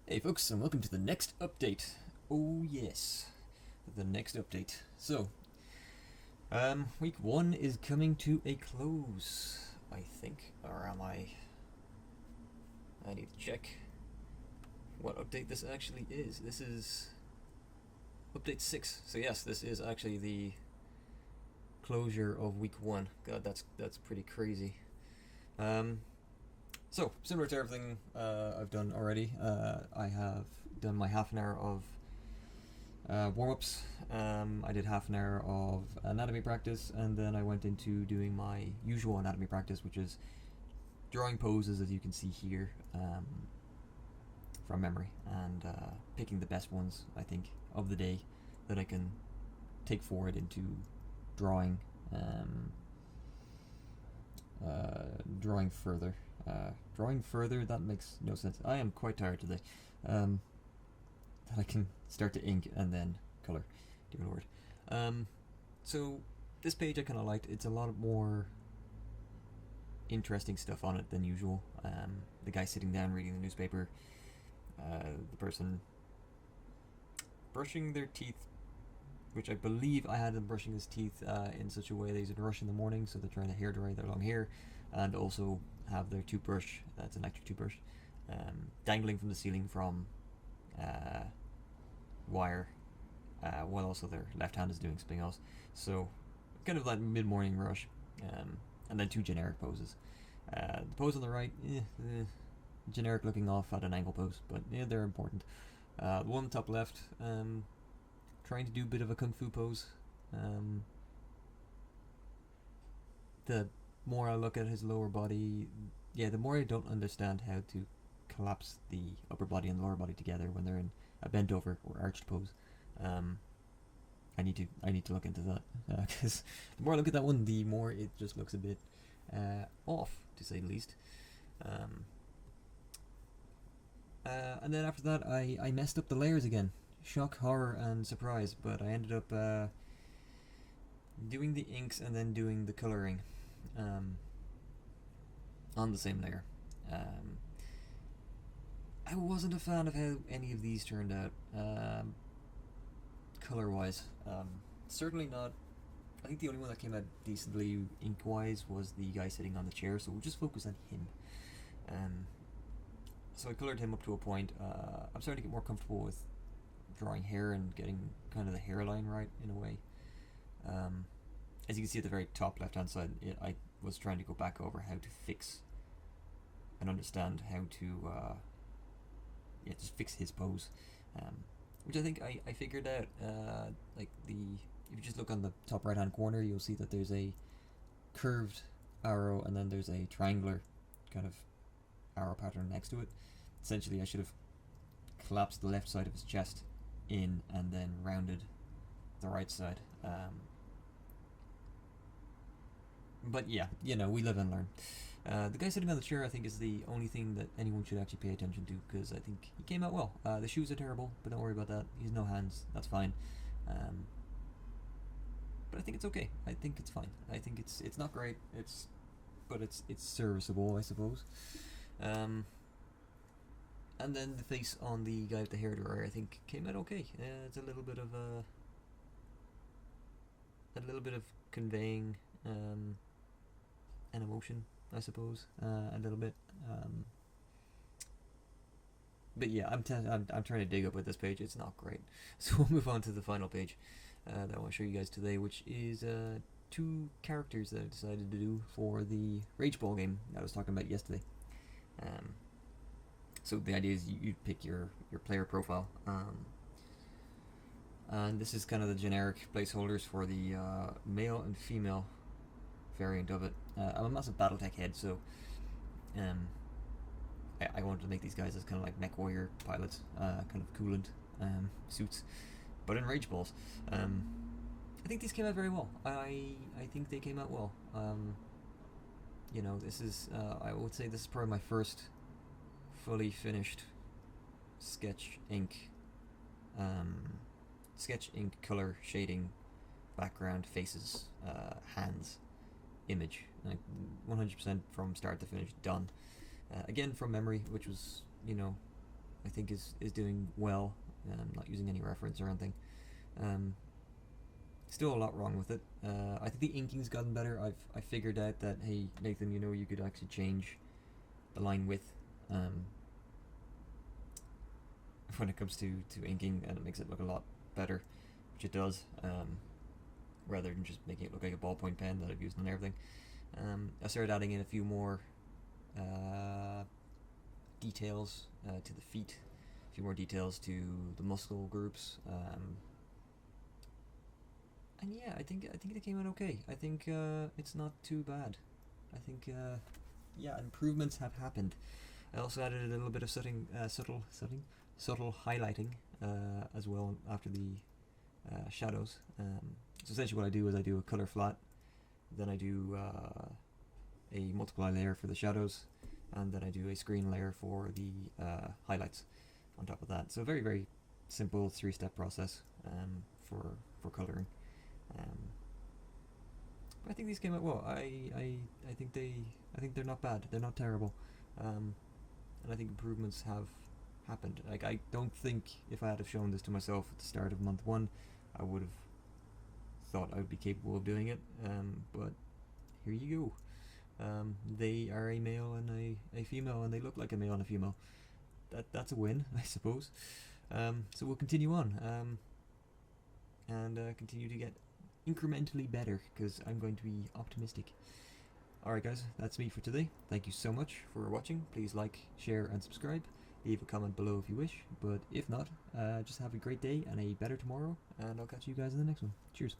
Hey folks, and welcome to the next update. Oh yes, the next update. So, week one is coming to a close, I think. Or am I? I need to check what update this actually is. This is update 6. So yes, this is actually the closure of week one. God, that's pretty crazy. Um, so similar to everything I've done already, I have done my half an hour of warm-ups. I did half an hour of anatomy practice, and then I went into doing my usual anatomy practice, which is drawing poses, as you can see here, from memory, and picking the best ones, I think, of the day that I can take forward into drawing, drawing further. Drawing further, that makes no sense. I am quite tired today. That I can start to ink and then color. Dear Lord. So this page I kind of liked. It's a lot more interesting stuff on it than usual. The guy sitting down reading the newspaper. The person brushing their teeth, which I believe I had them brushing his teeth in such a way that he's in a rush in the morning, so they're trying to hair dry their long hair, and also have their toothbrush, that's an electric toothbrush, dangling from the ceiling from wire, while also their left hand is doing something else. So kind of like mid-morning rush, and then two generic poses. The pose on the right, generic looking off at an angle pose, but yeah, they're important. The one on the top left, trying to do a bit of a kung fu pose. The more I look at his lower body, the more I don't understand how to collapse the upper body and the lower body together when they're in a bent over or arched pose. I need to look into that, because the more I look at that one, the more it just looks a bit off, to say the least. And then after that, I messed up the layers again. Shock, horror, and surprise, but I ended up doing the inks and then doing the coloring on the same layer. I wasn't a fan of how any of these turned out, color-wise. Certainly not. I think the only one that came out decently ink-wise was the guy sitting on the chair, so we'll just focus on him. So I colored him up to a point. I'm starting to get more comfortable with drawing hair and getting kind of the hairline right in a way. As you can see at the very top left hand side, I was trying to go back over how to fix and understand how to just fix his pose, which I think I figured out. Like if you just look on the top right hand corner, you'll see that there's a curved arrow and then there's a triangular kind of arrow pattern next to it. Essentially, I should have collapsed the left side of his chest in and then rounded the right side. But yeah, we live and learn. The guy sitting on the chair, I think, is the only thing that anyone should actually pay attention to, because I think he came out well. The shoes are terrible, but don't worry about that. He's no hands, that's fine. But I think it's okay. I think it's fine. I think it's not great. But it's serviceable, I suppose. And then the face on the guy with the hairdryer, I think, came out okay. It's a little bit of conveying an emotion, I suppose, a little bit. But yeah, I'm trying to dig up with this page. It's not great. So we'll move on to the final page that I want to show you guys today, which is two characters that I decided to do for the Rage Ball game that I was talking about yesterday. So the idea is you pick your player profile, and this is kind of the generic placeholders for the male and female variant of it. I'm a massive BattleTech head, so I wanted to make these guys as kind of like mech warrior pilots, kind of coolant suits, but in Rage Balls. I think these came out very well. I think they came out well. This is I would say this is probably my first fully finished sketch ink color shading background faces hands image, like 100% from start to finish done, again from memory, which was I think is doing well. Not using any reference or anything. Still a lot wrong with it. I think the inking's gotten better. I figured out that, hey Nathan, you know, you could actually change the line width when it comes to inking, and it makes it look a lot better, which it does, rather than just making it look like a ballpoint pen that I've used on everything. I started adding in a few more details to the feet, a few more details to the muscle groups, and yeah, I think they came out okay. I think it's not too bad. I think yeah, improvements have happened. I also added a little bit of subtle highlighting as well after the shadows. So essentially what I do is I do a color flat, then I do a multiply layer for the shadows, and then I do a screen layer for the highlights on top of that. So very, very simple 3-step process for coloring. But I think these came out well. I think they're not bad. They're not terrible, and I think improvements have happened. Like, I don't think if I had have shown this to myself at the start of month 1, I would have thought I would be capable of doing it. But here you go. They are a male and a female, and they look like a male and a female. That's a win, I suppose. So we'll continue on, and continue to get incrementally better, because I'm going to be optimistic. Alright guys, that's me for today. Thank you so much for watching. Please like, share and subscribe. Leave a comment below if you wish, but if not, just have a great day and a better tomorrow, and I'll catch you guys in the next one. Cheers.